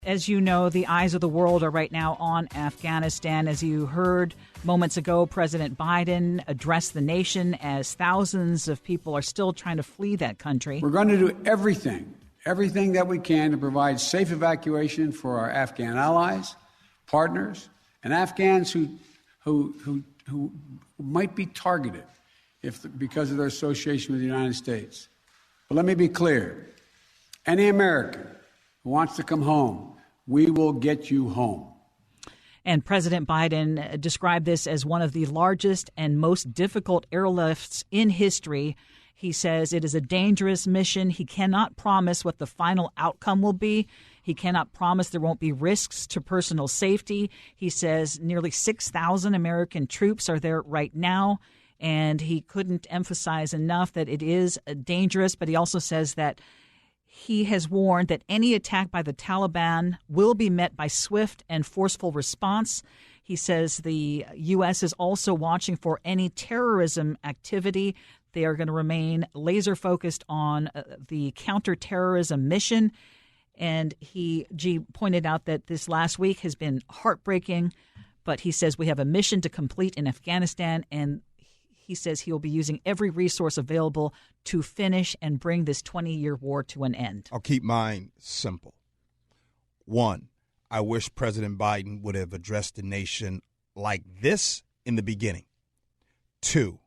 As you know, the eyes of the world are right now on Afghanistan. As you heard moments ago, President Biden addressed the nation as thousands of people are still trying to flee that country. We're going to do everything that we can to provide safe evacuation for our Afghan allies, partners, and Afghans who might be targeted because of their association with the United States. But let me be clear. Any American who wants to come home, we will get you home. And President Biden described this as one of the largest and most difficult airlifts in history. He says it is a dangerous mission. He cannot promise what the final outcome will be. He cannot promise there won't be risks to personal safety. He says nearly 6,000 American troops are there right now, and he couldn't emphasize enough that it is dangerous. But he also says that he has warned that any attack by the Taliban will be met by swift and forceful response. He says the U.S. is also watching for any terrorism activity. They are going to remain laser focused on the counterterrorism mission. And Gee pointed out that this last week has been heartbreaking, but he says we have a mission to complete in Afghanistan, and he says he will be using every resource available to finish and bring this 20-year war to an end. I'll keep mine simple. One, I wish President Biden would have addressed the nation like this in the beginning. Two,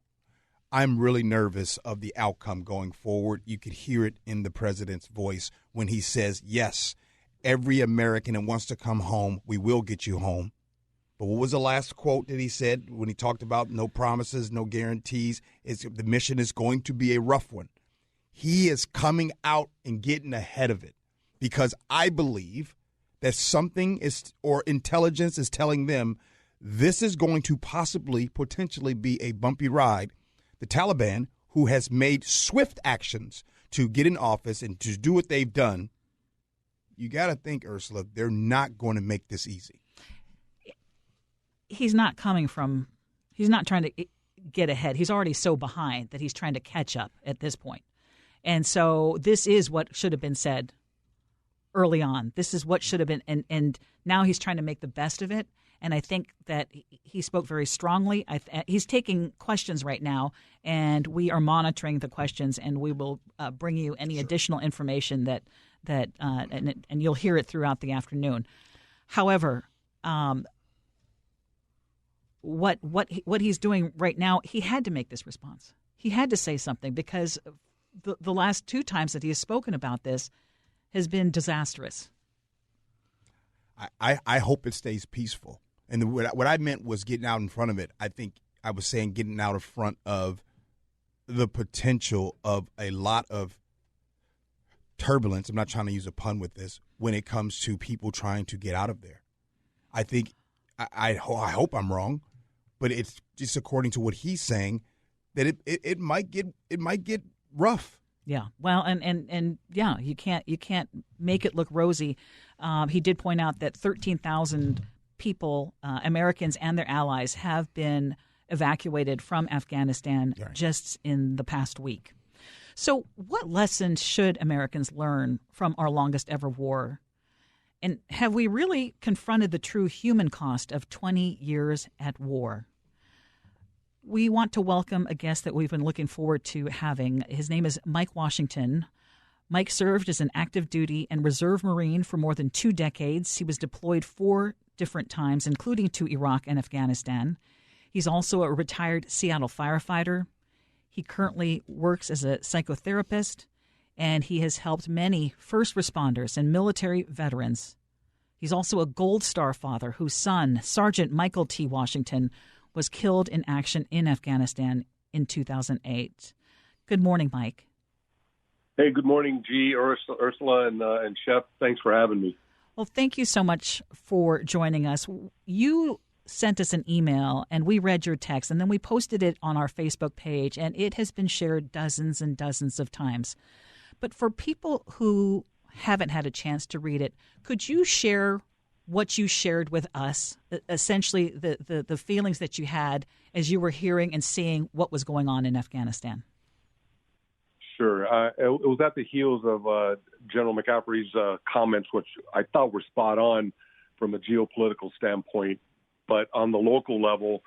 I'm really nervous of the outcome going forward. You could hear it in the president's voice when he says, yes, every American that wants to come home, we will get you home. But what was the last quote that he said when he talked about no promises, no guarantees? The mission is going to be a rough one. He is coming out and getting ahead of it because I believe that something is, or intelligence is telling them this is going to potentially be a bumpy ride. The Taliban, who has made swift actions to get in office and to do what they've done, you got to think, Ursula, they're not going to make this easy. He's not trying to get ahead. He's already so behind that he's trying to catch up at this point. And so this is what should have been said early on. This is what should have been. And now he's trying to make the best of it. And I think that he spoke very strongly. He's taking questions right now, and we are monitoring the questions, and we will bring you any additional information and you'll hear it throughout the afternoon. However, what he's doing right now, he had to make this response. He had to say something because the last two times that he has spoken about this has been disastrous. I hope it stays peaceful. And what I meant was getting out in front of it. I think I was saying getting out in front of the potential of a lot of turbulence. I'm not trying to use a pun with this when it comes to people trying to get out of there. I think I hope I'm wrong, but it's just according to what he's saying that it might get rough. Yeah. Well, and yeah, you can't make it look rosy. He did point out that 13,000 people, Americans and their allies, have been evacuated from Afghanistan just in the past week. So what lessons should Americans learn from our longest ever war? And have we really confronted the true human cost of 20 years at war? We want to welcome a guest that we've been looking forward to having. His name is Mike Washington. Mike served as an active duty and reserve Marine for more than 2 decades. He was deployed 4 different times, including to Iraq and Afghanistan. He's also a retired Seattle firefighter. He currently works as a psychotherapist, and he has helped many first responders and military veterans. He's also a Gold Star father whose son, Sergeant Michael T. Washington, was killed in action in Afghanistan in 2008. Good morning, Mike. Hey, good morning, Gee Ursula and Chef. Thanks for having me. Well, thank you so much for joining us. You sent us an email, and we read your text, and then we posted it on our Facebook page, and it has been shared dozens and dozens of times. But for people who haven't had a chance to read it, could you share what you shared with us, essentially the feelings that you had as you were hearing and seeing what was going on in Afghanistan? Sure. It was at the heels of General McCaffrey's comments, which I thought were spot on from a geopolitical standpoint. But on the local level,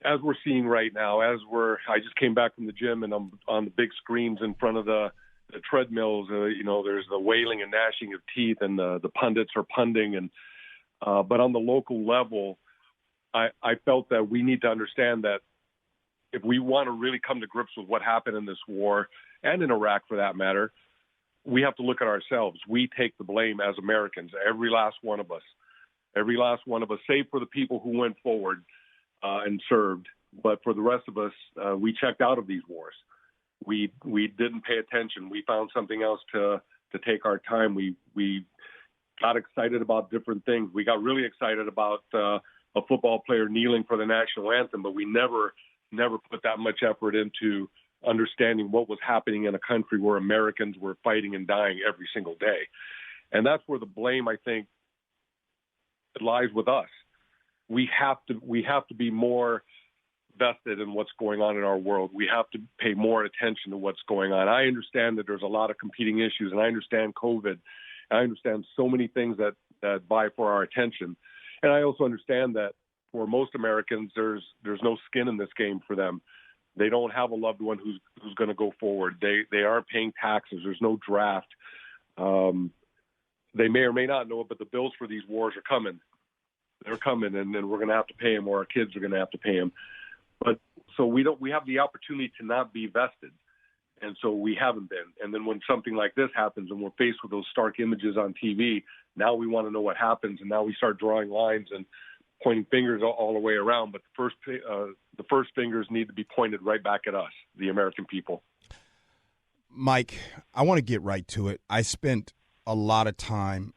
as we're seeing right now, I just came back from the gym and I'm on the big screens in front of the treadmills. There's the wailing and gnashing of teeth, and the pundits are punding. And but on the local level, I felt that we need to understand that if we want to really come to grips with what happened in this war, and in Iraq for that matter, we have to look at ourselves. We take the blame as Americans, every last one of us, save for the people who went forward and served. But for the rest of us, we checked out of these wars. We didn't pay attention. We found something else to take our time. We got excited about different things. We got really excited about a football player kneeling for the national anthem, but we never put that much effort into understanding what was happening in a country where Americans were fighting and dying every single day. And that's where the blame, I think, lies with us. We have to be more vested in what's going on in our world. We have to pay more attention to what's going on. I understand that there's a lot of competing issues, and I understand COVID. I understand so many things that vie for our attention. And I also understand that for most Americans, there's no skin in this game for them. They don't have a loved one who's going to go forward. They aren't paying taxes. There's no draft. They may or may not know it, but the bills for these wars are coming. They're coming, and then we're going to have to pay them, or our kids are going to have to pay them. But so we have the opportunity to not be vested, and so we haven't been. And then when something like this happens, and we're faced with those stark images on TV, now we want to know what happens, and now we start drawing lines and pointing fingers all the way around. But the first fingers need to be pointed right back at us, the American people. Mike, I want to get right to it. I spent a lot of time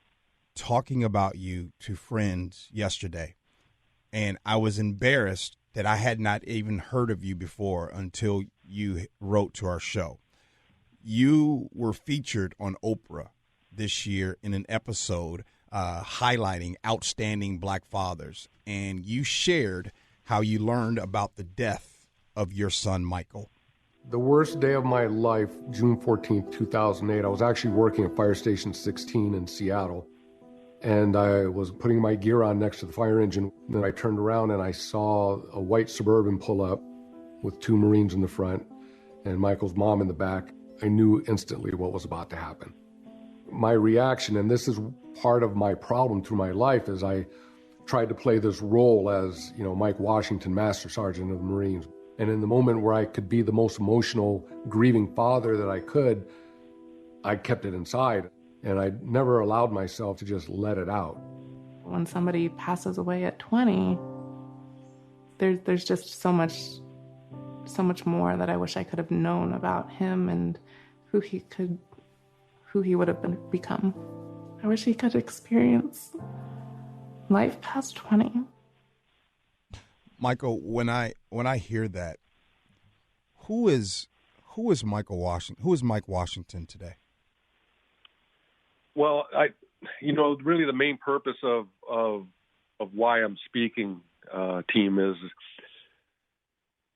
talking about you to friends yesterday, and I was embarrassed that I had not even heard of you before until you wrote to our show. You were featured on Oprah this year in an episode highlighting outstanding black fathers, and you shared how you learned about the death of your son, Michael. The worst day of my life, June 14th, 2008, I was actually working at Fire Station 16 in Seattle, and I was putting my gear on next to the fire engine. Then I turned around and I saw a white Suburban pull up with two Marines in the front and Michael's mom in the back. I knew instantly what was about to happen. My reaction, and this is part of my problem through my life, is I tried to play this role as, Mike Washington, Master Sergeant of the Marines. And in the moment where I could be the most emotional, grieving father that I could, I kept it inside. And I never allowed myself to just let it out. When somebody passes away at 20, there's just so much more that I wish I could have known about him and who he would have become. I wish he could experience life past 20. Michael, when I hear that, who is Michael Washington? Who is Mike Washington today? Well, really the main purpose of why I'm speaking, team,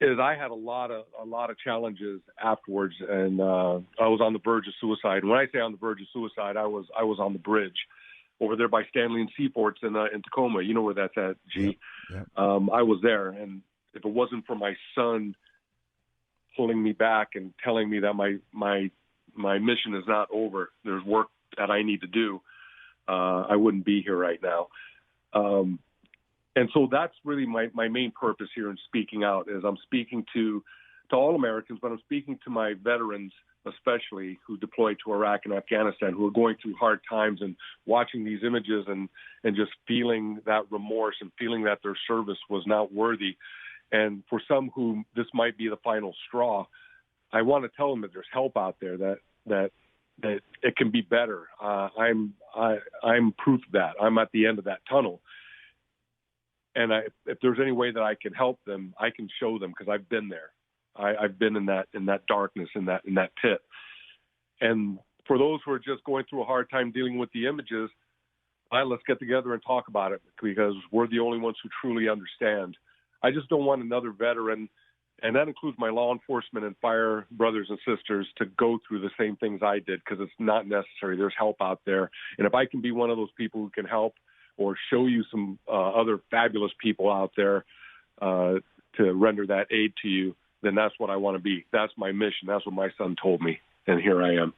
is I had a lot of challenges afterwards, and I was on the verge of suicide. And when I say on the verge of suicide, I was on the bridge over there by Stanley and Seaports in Tacoma. You know where that's at, G. Yep. I was there, and if it wasn't for my son pulling me back and telling me that my mission is not over, there's work that I need to do, I wouldn't be here right now. And so that's really my main purpose here in speaking out, is I'm speaking to all Americans, but I'm speaking to my veterans, especially who deployed to Iraq and Afghanistan, who are going through hard times and watching these images and just feeling that remorse and feeling that their service was not worthy. And for some whom this might be the final straw, I want to tell them that there's help out there, that it can be better. I'm proof of that. I'm at the end of that tunnel. And if there's any way that I can help them, I can show them, because I've been there. I've been in that darkness, in that pit. And for those who are just going through a hard time dealing with the images, let's get together and talk about it, because we're the only ones who truly understand. I just don't want another veteran And that includes my law enforcement and fire brothers and sisters to go through the same things I did, because it's not necessary. There's help out there. And if I can be one of those people who can help or show you some other fabulous people out there to render that aid to you, then that's what I want to be. That's my mission. That's what my son told me. And here I am.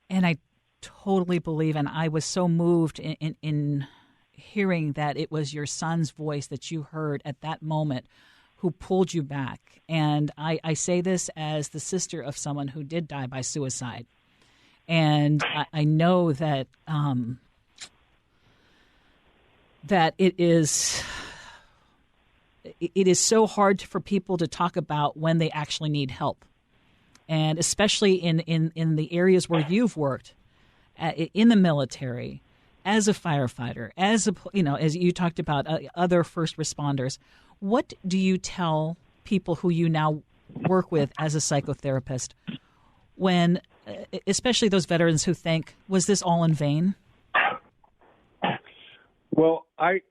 And I totally believe, and I was so moved in hearing that it was your son's voice that you heard at that moment who pulled you back. And I say this as the sister of someone who did die by suicide. And I know that that it is so hard for people to talk about when they actually need help. And especially in the areas where you've worked, in the military, as a firefighter, as you talked about other first responders. What do you tell people who you now work with as a psychotherapist when, especially those veterans who think, was this all in vain? Well, I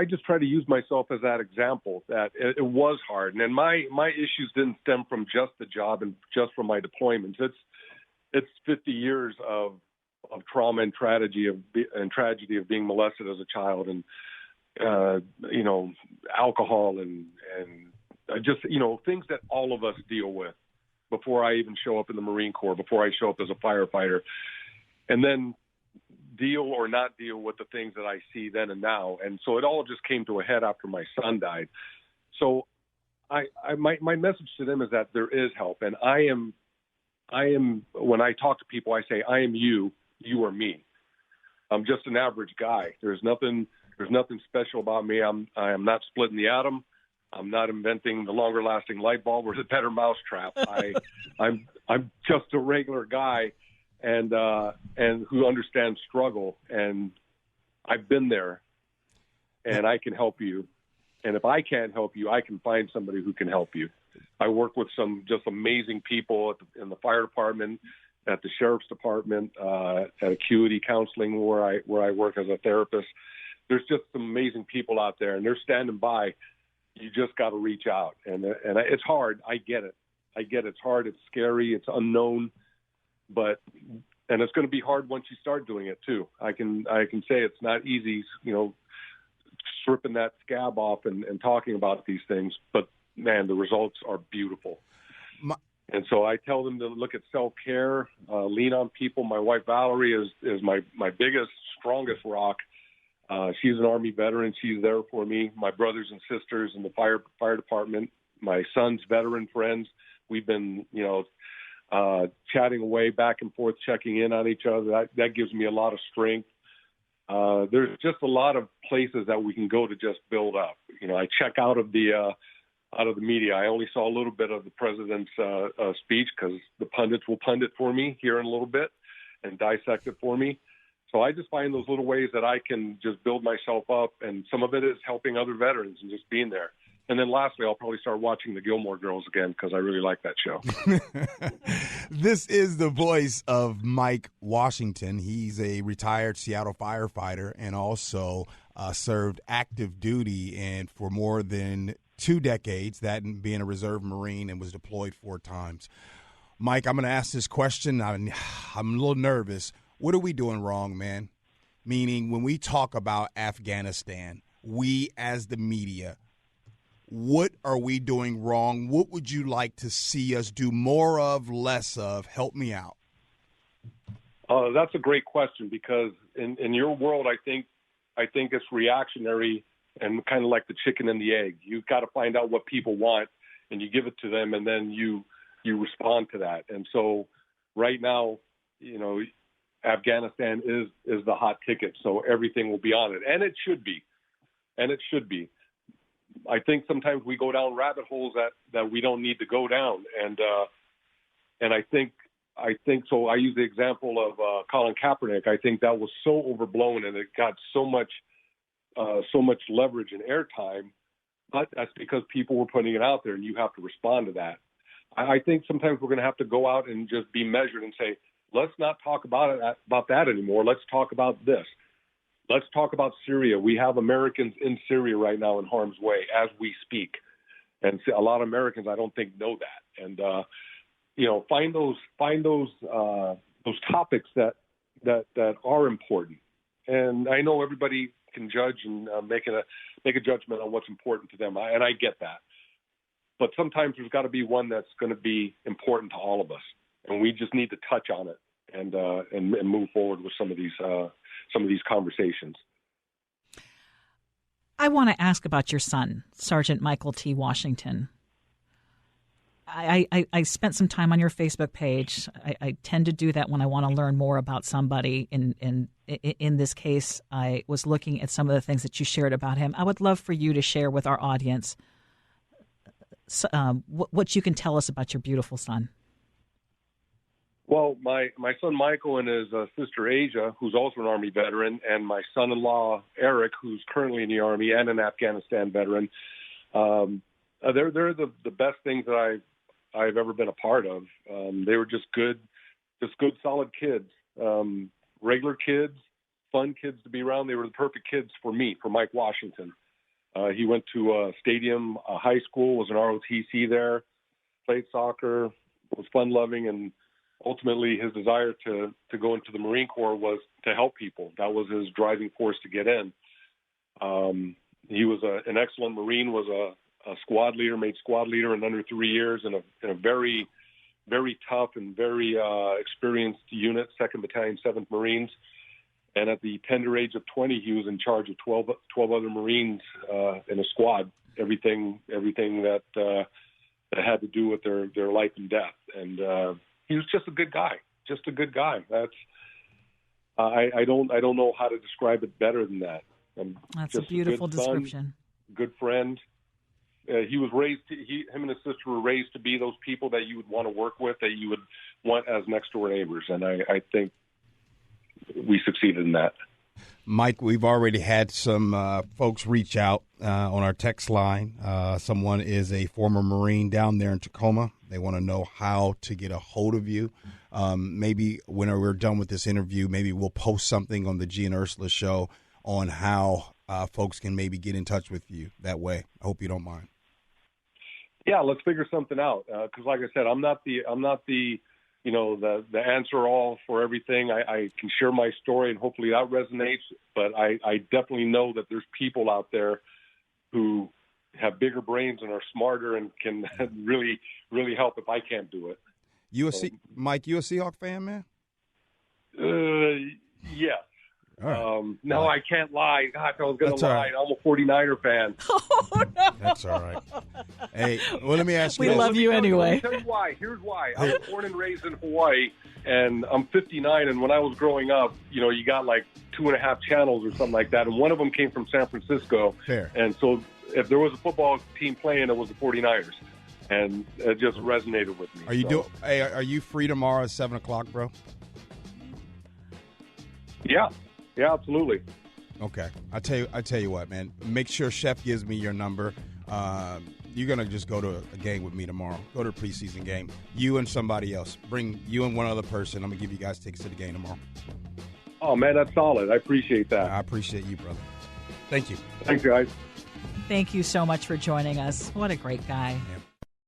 just try to use myself as that example, that it was hard. And my issues didn't stem from just the job and just from my deployments. It's 50 years of trauma and tragedy of being molested as a child, and alcohol and just, things that all of us deal with before I even show up in the Marine Corps, before I show up as a firefighter, and then deal or not deal with the things that I see then and now. And so it all just came to a head after my son died. So my message to them is that there is help. And I am, when I talk to people, I say, I am you, you are me. I'm just an average guy. There's nothing special about me. I am not splitting the atom. I'm not inventing the longer lasting light bulb or the better mousetrap. I'm just a regular guy and who understands struggle. And I've been there, and I can help you. And if I can't help you, I can find somebody who can help you. I work with some just amazing people in the fire department, at the sheriff's department, at Acuity Counseling, where I work as a therapist. There's just some amazing people out there, and they're standing by. You just got to reach out, and it's hard. I get it. It's hard. It's scary. It's unknown, and it's going to be hard once you start doing it too. I can say it's not easy, stripping that scab off and talking about these things. But man, the results are beautiful. And so I tell them to look at self-care, lean on people. My wife Valerie is my biggest, strongest rock. She's an Army veteran. She's there for me. My brothers and sisters in the fire department, my son's veteran friends. We've been, chatting away back and forth, checking in on each other. That gives me a lot of strength. There's just a lot of places that we can go to just build up. I check out of the media. I only saw a little bit of the president's speech because the pundits will pundit for me here in a little bit and dissect it for me. So I just find those little ways that I can just build myself up, and some of it is helping other veterans and just being there. And then lastly, I'll probably start watching the Gilmore Girls again because I really like that show. This is the voice of Mike Washington. He's a retired Seattle firefighter and also served active duty and for more than 2 decades, that being a reserve Marine, and was deployed 4 times. Mike, I'm going to ask this question. I'm a little nervous. What are we doing wrong, man? Meaning, when we talk about Afghanistan, we as the media, what are we doing wrong? What would you like to see us do more of, less of? Help me out. That's a great question, because in your world, I think it's reactionary and kind of like the chicken and the egg. You've got to find out what people want, and you give it to them, and then you respond to that. And so right now, Afghanistan is the hot ticket, so everything will be on it, and it should be. I think sometimes we go down rabbit holes that we don't need to go down, and I think so. I use the example of Colin Kaepernick. I think that was so overblown, and it got so much leverage and airtime, but that's because people were putting it out there, and you have to respond to that. I think sometimes we're going to have to go out and just be measured and say, let's not talk about that anymore. Let's talk about this. Let's talk about Syria. We have Americans in Syria right now in harm's way as we speak. And a lot of Americans, I don't think, know that. And find those topics that are important. And I know everybody can judge and make a judgment on what's important to them, and I get that. But sometimes there's got to be one that's going to be important to all of us, and we just need to touch on it and move forward with some of these conversations. I want to ask about your son, Sergeant Michael T. Washington. I spent some time on your Facebook page. I tend to do that when I want to learn more about somebody. In this case, I was looking at some of the things that you shared about him. I would love for you to share with our audience what you can tell us about your beautiful son. Well, my son Michael and his sister Asia, who's also an Army veteran, and my son-in-law Eric, who's currently in the Army and an Afghanistan veteran, they're the best things that I've ever been a part of. They were just good, solid kids, regular kids, fun kids to be around. They were the perfect kids for me, for Mike Washington. He went to Stadium High School, was an ROTC there, played soccer, was fun-loving, and ultimately his desire to go into the Marine Corps was to help people. That was his driving force to get in. He was an excellent Marine, was a squad leader, made squad leader in under 3 years in a very, very tough and very experienced unit, 2nd Battalion, 7th Marines. And at the tender age of 20, he was in charge of 12 other Marines in a squad, everything that had to do with their life and death. And he was just a good guy, That's I don't know how to describe it better than that. That's a beautiful description. Good friend. He was raised. Him and his sister were raised to be those people that you would want to work with, that you would want as next door neighbors, and I think we succeeded in that. Mike, we've already had some folks reach out on our text line. Someone is a former Marine down there in Tacoma. They want to know how to get a hold of you. Maybe when we're done with this interview, maybe we'll post something on the Gee and Ursula Show on how folks can maybe get in touch with you that way. I hope you don't mind. Yeah, let's figure something out. Because, like I said, I'm not the answer all for everything. I can share my story, and hopefully that resonates. But I definitely know that there's people out there who have bigger brains and are smarter and can really, really help if I can't do it. Mike, you a Seahawk fan, man? Yes. Right. No, I can't lie. God, I was going to lie. Right. I'm a 49er fan. Oh, no. That's all right. Hey, well, let me ask you. We love you anyway. Let me tell you why. Here's why. I was born and raised in Hawaii, and I'm 59, and when I was growing up, you got like 2.5 channels or something like that, and one of them came from San Francisco. Fair. And so if there was a football team playing, it was the 49ers, and it just resonated with me. Are you free tomorrow at 7 o'clock, bro? Yeah. Yeah, absolutely. Okay. I tell you what, man. Make sure Chef gives me your number. You're going to just go to a game with me tomorrow. Go to a preseason game. You and somebody else. Bring you and one other person. I'm going to give you guys tickets to the game tomorrow. Oh, man, that's solid. I appreciate that. I appreciate you, brother. Thank you. Thanks, guys. Thank you so much for joining us. What a great guy. Yeah.